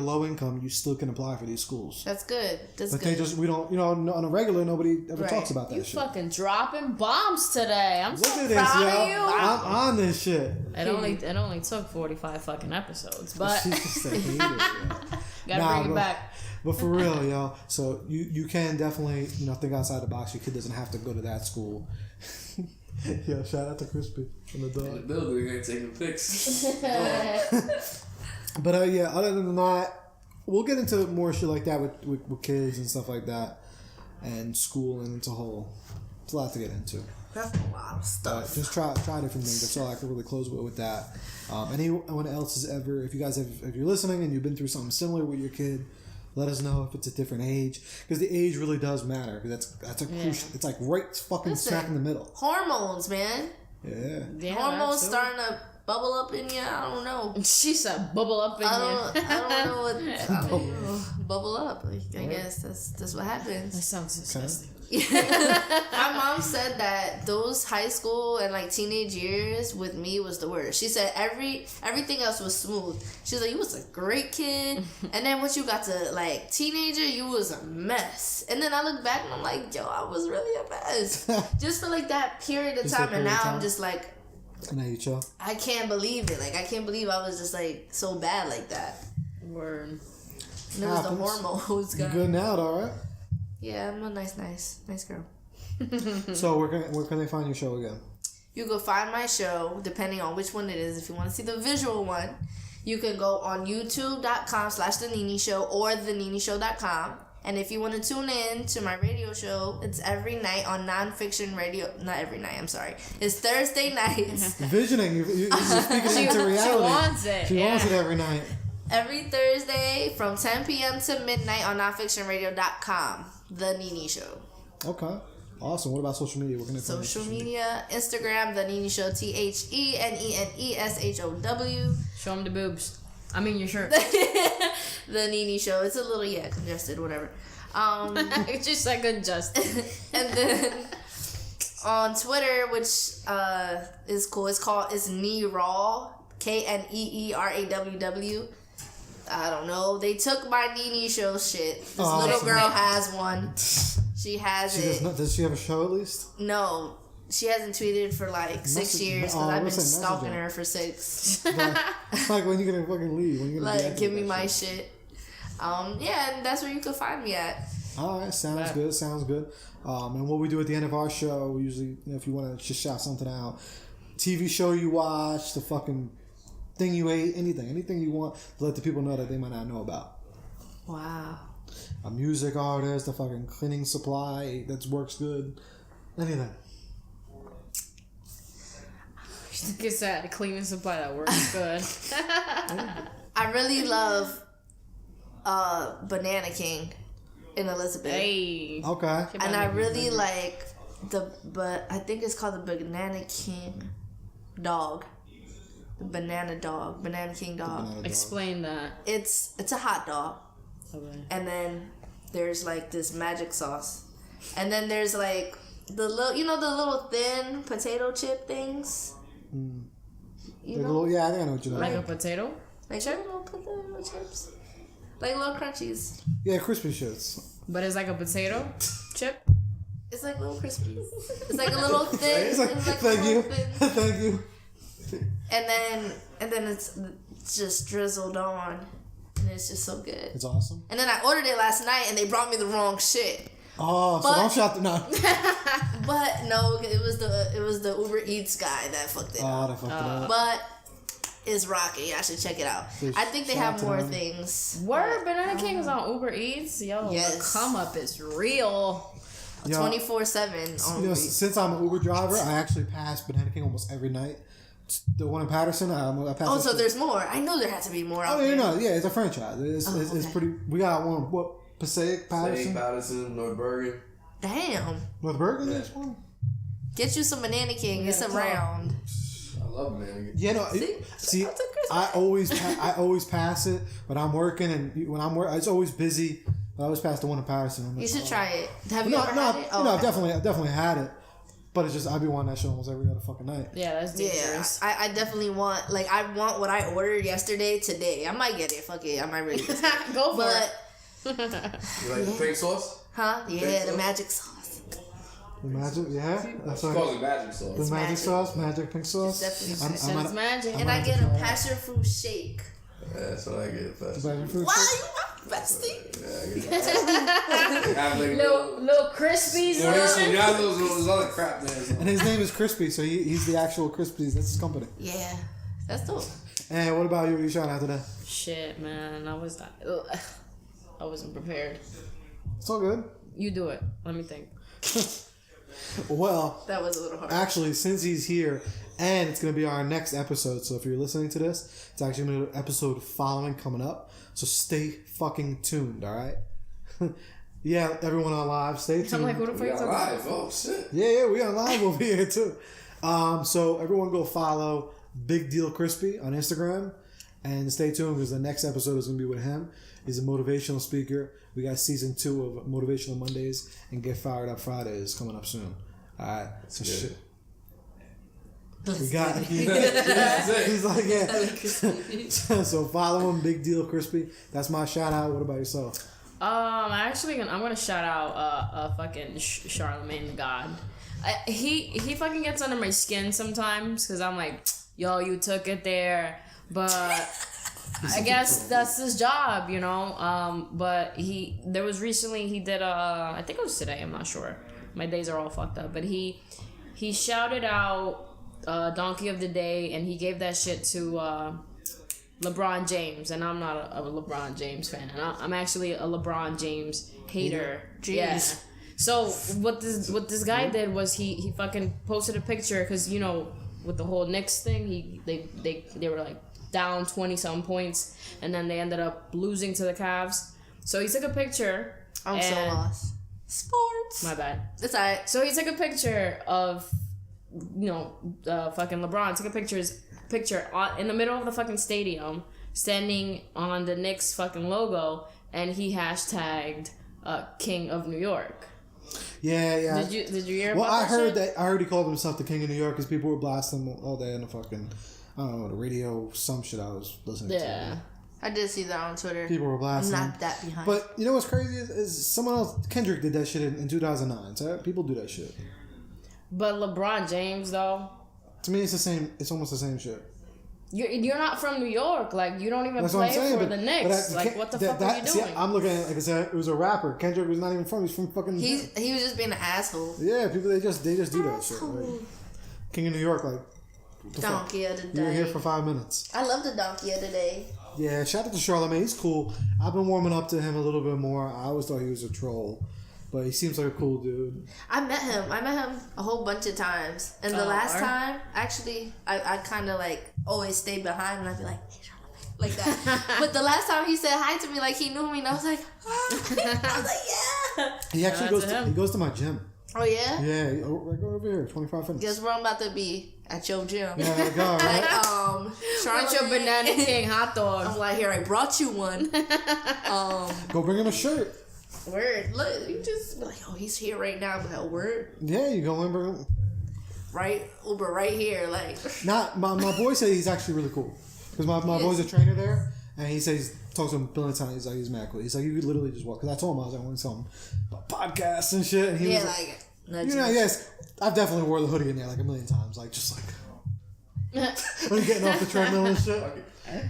low income, you still can apply for these schools. That's good. But we don't. On a regular, nobody ever talks about that. You shit. fucking dropping bombs today. I'm Look so at this, proud yo. of you. I'm on this shit. It only took 45 fucking episodes, but She's just a hater, yo. gotta bring it back. But for real, yo. So you can definitely think outside the box. Your kid doesn't have to go to that school. Yo, shout out to Crispy and the dog. In the building, they're taking pics. But other than that, we'll get into more shit like that with kids and stuff like that, and school and into whole. It's a lot to get into. That's a lot of stuff. Just try different things. That's all I can really close with that. Anyone else has ever, if you're listening and you've been through something similar with your kid, let us know if it's a different age, because the age really does matter. Because that's a crucial. It's like right fucking smack in the middle. Hormones, man. Yeah. Hormones starting to bubble up in you. I don't know. She said bubble up in you. I don't know what. I don't know. Bubble up. I guess that's what happens. That sounds disgusting. My mom said that those high school and like teenage years with me was the worst. She said everything else was smooth. She's like, you was a great kid, and then once you got to like teenager, you was a mess. And then I look back and I'm like, yo, I was really a mess just for like that period of time. And now I'm just like, now you chill. I can't believe it. Like I can't believe I was just like so bad like that. Word. And it was the hormones. You good now, all right? Yeah, I'm a nice girl. So where can they find your show again? You can find my show, depending on which one it is. If you want to see the visual one, you can go on youtube.com/The Nene Show or theneneshow.com. And if you want to tune in to my radio show, it's every night on Nonfiction Radio. Not every night, I'm sorry. It's Thursday nights. Visioning. You're speaking into reality. She wants it. She wants it every night. Every Thursday from 10 p.m. to midnight on nonfictionradio.com. The Nene Show. Okay. Awesome. What about social media? Social media, Instagram, The Nene Show, TheNeneShow. Show them the boobs. I mean your shirt. The Nene Show. It's a little, congested, whatever. It's just like congested. And then on Twitter, which is cool, it's Neeraw, KNEERAWW. I don't know. They took my Nene Show shit. This little girl has one. She has it. Does she have a show at least? No. She hasn't tweeted for like 6 years because I've been stalking her for 6. Like, when you gonna fucking leave? When you gonna like, give me my shit. Yeah, and that's where you can find me at. All right, sounds good. And what we do at the end of our show, we usually, if you want to just shout something out, TV show you watch, the fucking thing you ate, anything you want to let the people know that they might not know about. Wow. A music artist, a fucking cleaning supply that works good, anything. Gets that a cleaning supply that works good. I really love Banana King in Elizabeth. Hey. Okay. And I really like I think it's called the Banana King dog. The Banana King dog. Explain that. It's a hot dog. Okay. And then there's like this magic sauce. And then there's like the little thin potato chip things. You know? Yeah, I think I know what you know. Like a potato? Like little potato chips. Like little crunchies. Yeah, crispy shits. But it's like a potato chip? It's like little crispies. It's like a little thin. It's like thank you. Thank you. And then it's just drizzled on. And it's just so good. It's awesome. And then I ordered it last night and they brought me the wrong shit. Oh, so don't shout no. But no, it was the Uber Eats guy that fucked it up. Oh, that fucked it up. But it's rocking. I should check it out. I think they have more things. Word, Banana King is on Uber Eats. Yo, Yes. the come up is real. 24/7 on Uber Eats. Since I'm an Uber driver, I actually pass Banana King almost every night. The one in Patterson, I pass. Oh, so there's more. I know there has to be more out Oh, there. yeah, it's a franchise. It's pretty. We got one. What? Passaic, Patterson, North Bergen. Damn. North Bergen. There's one. Get you some Banana King. It's around. I love Banana King. Yeah, no. See, I always pass it, but I'm working, and when I'm working, it's always busy. I always pass the one in Patterson. You should try it. Have you ever had it? Oh, no, I've definitely had it. But it's just, I be wanting that shit almost every other fucking night. Yeah, that's dangerous. Yeah, I definitely want, I want what I ordered yesterday today. I might get it. Fuck it. I might really get it. Go for it. You like the pink sauce? Huh? Yeah, Pink the sauce? magic sauce. The magic, yeah. That's It's called the magic sauce. The magic magic. sauce, magic pink sauce. It's definitely It's magic. And I get a passion fruit shake. Yeah, that's what I get. First. Passion fruit Wow, shake. you my bestie. Yeah, I get that. Little crispies. Y'all those other crap there. And his name is Crispy, so he's the actual Crispies. That's his company. Yeah, that's dope. And what about you? What are you trying out today? Shit, man, I wasn't prepared. It's all good. You do it. Let me think. Well, That was a little hard. actually, since he's here, and it's going to be our next episode, so if you're listening to this, it's actually going to be an episode following coming up. So stay fucking tuned, all right? Yeah, everyone on live, stay tuned. I'm like, what the fuck We you got talking about? live. Oh shit. Yeah, we on live over here too. So everyone go follow Big Deal Crispy on Instagram and stay tuned because the next episode is gonna be with him. He's a motivational speaker. We got season 2 of Motivational Mondays and Get Fired Up Fridays coming up soon. All right, so shit. We got. He's like, yeah. So follow him, Big Deal Crispy. That's my shout out. What about yourself? I'm gonna shout out fucking Charlemagne the God. He fucking gets under my skin sometimes because I'm like, yo, you took it there, but I guess that's his job, you know. But there was recently he did I think it was today, I'm not sure. My days are all fucked up, but he shouted out Donkey of the Day, and he gave that shit to LeBron James, and I'm not a LeBron James fan. I'm actually a LeBron James hater. Jeez. Yeah. So what this guy did was he fucking posted a picture because you know with the whole Knicks thing they were like down 20-some points, and then they ended up losing to the Cavs. So he took a picture. I'm so lost. Sports. My bad. It's alright. So he took a picture of, fucking LeBron. Took a picture in the middle of the fucking stadium, standing on the Knicks fucking logo, and he hashtagged King of New York. Yeah. Did you hear Well, about I that heard shit? that. I heard he called himself the King of New York because people were blasting him all day in the fucking, I don't know, the radio, some shit I was listening Yeah. to. I did see that on Twitter. People were I'm blasting him. not that behind. But you know what's crazy is someone else, Kendrick did that shit in 2009. So people do that shit. But LeBron James, though, To me, it's the same. It's almost the same shit. you're not from New York. Like, you don't even That's what I'm play saying. for But the Knicks. Like, what the fuck are you doing? See, I'm looking at it like I said, it was a rapper. Kendrick was not even from. He's from fucking. he was just being an asshole. Yeah, people they just do that shit. Like, King of New York, like. What the fuck? Donkey of the You were here day. for 5 minutes. I love the donkey of the day. Yeah, shout out to Charlemagne. He's cool. I've been warming up to him a little bit more. I always thought he was a troll, but he seems like a cool dude. I met him a whole bunch of times. And the last time, actually, I kind of like always stayed behind and I'd be like, hey, Charlamagne, like that. But the last time he said hi to me, like he knew me and I was like, yeah. He actually Shout out goes to to him. he goes to my gym. Oh, yeah? Yeah, right over here, 25 minutes. Guess where I'm about to be? At your gym. Yeah, I go, right? With your Charlamagne. Banana King hot dog. I'm like, here, I brought you one. Go bring him a shirt. Word. Look, you just be like, oh, he's here right now. But word. Yeah, you go and bring him. Right, Uber right here. Like, Not my boy said he's actually really cool because my boy's a trainer there, and he says he's talked to him a billion times. He's like he's mad cool. He's like you could literally just walk. Because I told him I was like I want to tell him about podcasts and shit. And he yeah, was like, like, nudge you know, me. yes, I've definitely wore the hoodie in there like a million times, like just like when getting off the treadmill and shit.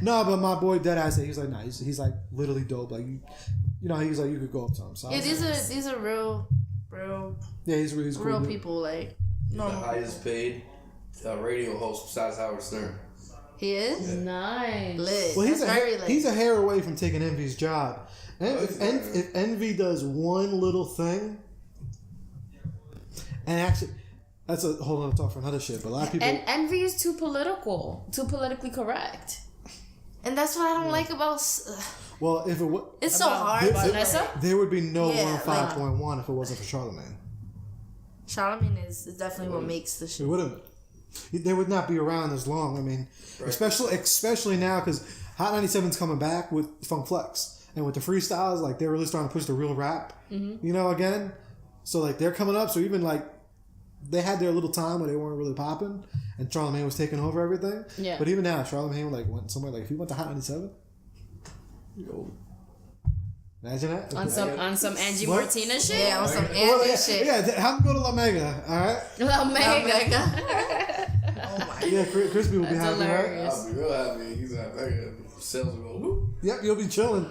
No, but my boy deadass said he's like nah, he's like literally dope. Like you know, he's like you could go up to him. So I Yeah, was like, these are real real, Yeah, he's cool. real Dude. people, like The normal. highest paid radio host besides Howard Stern. He is Nice. lit. Well, That's very lit. he's a hair away from taking Envy's job. And Oh, if Envy does one little thing, and actually, that's a whole other talk for another shit. But a lot of people. And Envy is too politically correct. And that's what I don't like about. Well, if it It's so About hard. to, Vanessa? like, there would be no Yeah, 105.1 if it wasn't for Charlamagne. Charlamagne is definitely what makes the It shit. wouldn't. They would not be around as long. I mean, especially now because Hot 97's coming back with Funk Flex and with the freestyles. Like they're really starting to push the real rap. You know, again. So like they're coming up. So even like they had their little time where they weren't really popping, and Charlamagne was taking over everything. Yeah. But even now, Charlamagne like went somewhere like if he went to Hot 97, yo, imagine that On some Angie What? Martinez shit. Yeah, on some Well, Andy yeah, shit. yeah, have him go to La Mega. All right. Omega. Oh my. Yeah, Crispy will be That's happy, right? hilarious. I'll be real happy. He's happy. Sales will go whoop. Yep, you'll be chilling.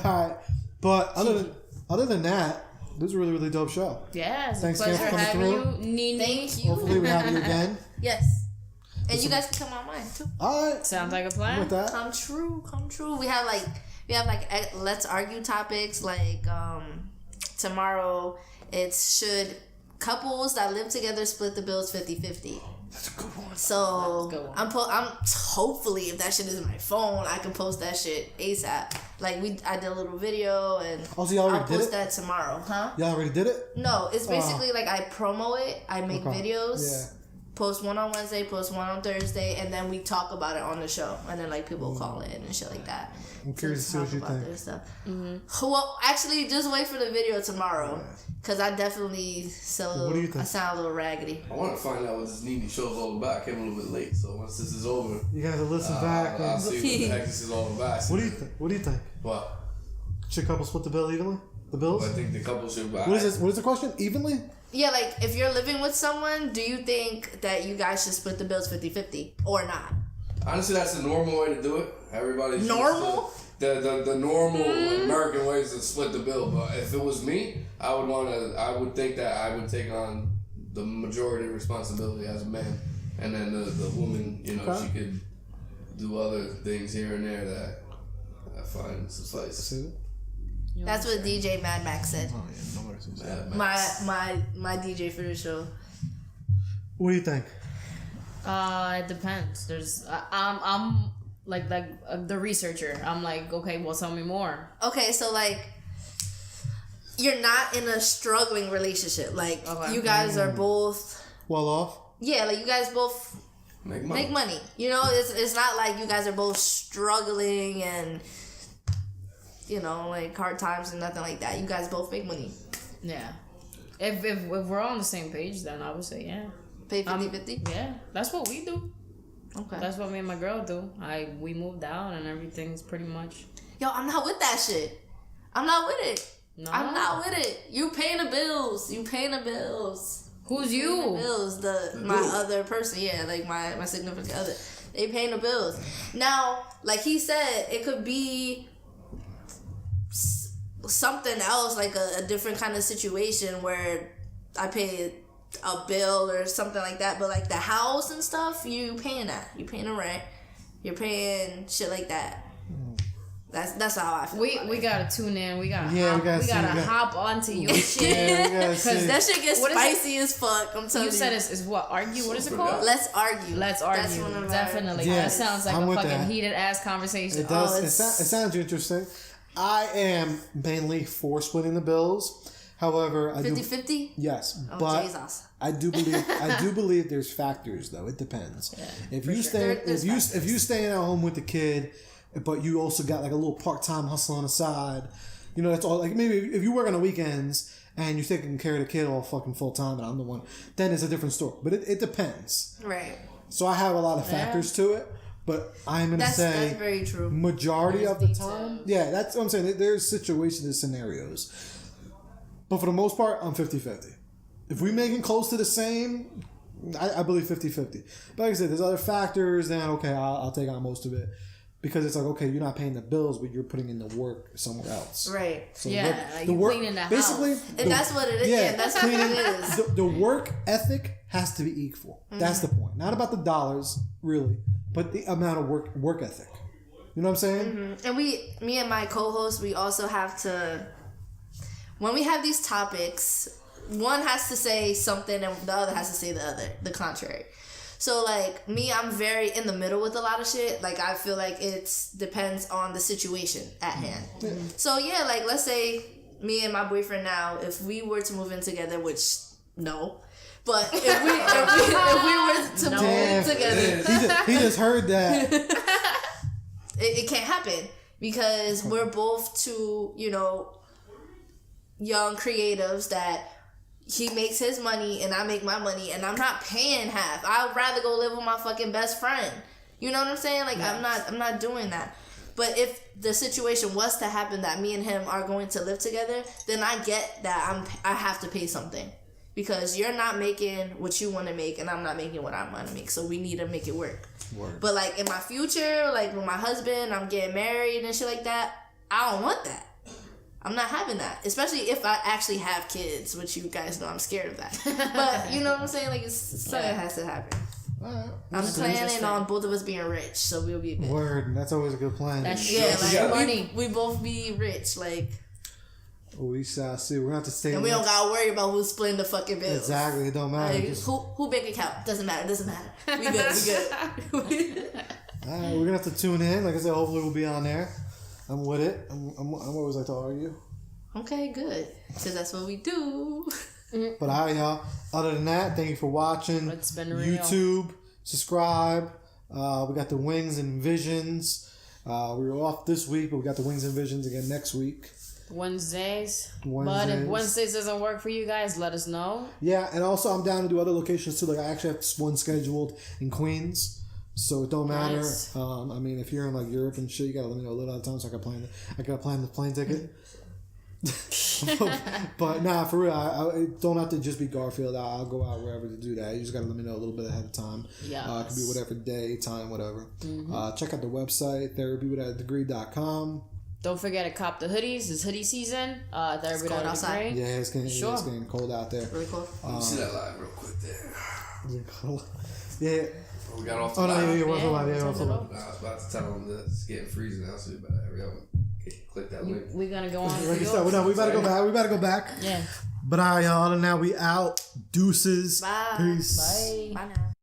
All right, but other than that, this is a really really dope show. Yeah, it's Thanks a again pleasure for coming having through. you, Nene. Thank you. Hopefully we have you again. Yes. And you guys can come on mine too. All right, Sounds like a with plan. that, Come true. We have like let's argue topics like tomorrow it's should couples that live together split the bills 50-50. that's a good one. So That's a good one. I'm hopefully if that shit is in my phone I can post that shit ASAP. Like I did a little video and Oh, so you already I'll did post it? that tomorrow, huh? Y'all already did it? No, it's basically like I promo it. I make Okay. videos. Yeah. Post one on Wednesday, post one on Thursday, and then we talk about it on the show. And then like people call in and shit like that. I'm curious to see talk what you about think. their stuff. Well, actually, just wait for the video tomorrow, cause I definitely What do you think? I sound a little raggedy. I want to find out what this Nene show is all about. I came a little bit late, so once this is over, You guys will listen back. I'll And, see what the heck this is all about. what do you think? What do you think? What? Should couples split the bill evenly? The bills? I think the couple should buy. What is this? What is the question? Evenly? Yeah, like if you're living with someone, do you think that you guys should split the bills 50-50 or not? Honestly, that's the normal way to do it. Everybody's Normal? The normal American way is to split the bill. But if it was me, I would think that I would take on the majority of responsibility as a man, and then the woman, Okay. she could do other things here and there that I find suffice. See it? That's what DJ Mad Max said. Oh yeah, nobody sees that. My DJ for the show. What do you think? It depends. I'm like the researcher. I'm like, okay, well, tell me more. Okay, so like you're not in a struggling relationship. Like Okay. you guys are both Well off? yeah, like you guys both Make money. make money. You know, it's not like you guys are both struggling and like hard times and nothing like that. You guys both make money. Yeah. If we're on the same page, then I would say yeah. Pay 50-50. Yeah, that's what we do. Okay. That's what me and my girl do. We moved out and everything's pretty much. Yo, I'm not with that shit. I'm not with it. No. I'm not with it. You paying the bills. You paying the bills. Who's The you? bills. My other person. Yeah, like my significant other. They paying the bills. Now, like he said, it could be something else, like a different kind of situation where I pay a bill or something like that. But like the house and stuff, you paying that. You paying the rent. You're paying shit like that. That's how I feel. We gotta tune in. We gotta Yeah, hop, we gotta see, hop onto your shit. Yeah, we gotta see. That shit gets What is spicy as fuck. I'm telling You you. said is what? Argue? What is it called? Let's argue. Let's That's argue. one of our- Definitely. Yeah, That sounds like I'm a with fucking that. heated ass conversation. It does. Oh, It it's- sounds interesting. I am mainly for splitting the bills. However, I do. 50-50? Yes, Oh, but Jesus. I do believe there's factors though. It depends. If you stay There's if you staying at home with the kid, but you also got like a little part-time hustle on the side, that's all. Like maybe if you work on the weekends and you're taking care of the kid all fucking full time, and I'm the one, then it's a different story. But it depends. Right. So I have a lot of factors to it, but I'm gonna That's say very true. majority of the time, yeah, that's what I'm saying. There's situations and scenarios, but for the most part, I'm 50-50. If we making close to the same, I believe 50-50. But like I said, there's other factors. Then okay, I'll take on most of it. because it's like, okay, you're not paying the bills, but you're putting in the work somewhere else. Right. So like the work, cleaning the basically, house. And that's what it is. Yeah, that's what it is. The work ethic has to be equal. That's the point. Not about the dollars, really, but the amount of work ethic. You know what I'm saying? And me and my co-host, we also have to, when we have these topics, one has to say something and the other has to say the contrary. So, like, me, I'm very in the middle with a lot of shit. Like, I feel like it depends on the situation at hand. So, yeah, like, let's say me and my boyfriend now, if we were to move in together, which, no. But if we were to move in together. He just heard that. It can't happen because we're both two, young creatives that he makes his money and I make my money and I'm not paying half. I'd rather go live with my fucking best friend. You know what I'm saying? Like, yes. I'm not doing that. But if the situation was to happen that me and him are going to live together, then I get that I have to pay something. Because you're not making what you want to make and I'm not making what I want to make. So we need to make it work. But, like, in my future, like, with my husband, I'm getting married and shit like that, I don't want that. I'm not having that. Especially if I actually have kids, which you guys know I'm scared of that. But, you know what I'm saying? Like, something has to happen. I'm planning on both of us being rich, so we'll be good. Word. That's always a good plan. That's money. We both be rich, like... We shall see. We're gonna have to stay. And we don't gotta worry about who's splitting the fucking bills. Exactly, it don't matter. Like, who bank account doesn't matter. We good. Alright, we're gonna have to tune in. Like I said, hopefully we'll be on there. I'm with it. I'm always like to argue. Okay, good. Because that's what we do. But alright, y'all. Other than that, thank you for watching. It's been real. YouTube, subscribe. We got the Wings and Visions. We were off this week, but we got the Wings and Visions again next week. Wednesdays. But if Wednesdays doesn't work for you guys, let us know. Yeah, and also I'm down to do other locations too. Like I actually have one scheduled in Queens, so it don't matter. Nice. I mean, if you're in like Europe and shit, you gotta let me know a little at a time so I can plan the plane ticket. But nah, for real, I don't have to just be Garfield. I'll go out wherever to do that. You just gotta let me know a little bit ahead of time. Yeah, it could be whatever day, time, whatever. Check out the website therapywithoutdegree.com. Don't forget to cop the hoodies. It's hoodie season. Therapy Without a Degree. Yeah, it's getting cold out there. Really cold. Let me see that live real quick there. Yeah. We got off the live. I was about to tell them that it's getting freezing now, so we better hurry up and click that link. We're gonna go on. We better go back. Yeah. But all right, y'all. Now we out. Deuces. Bye. Peace. Bye. Bye now.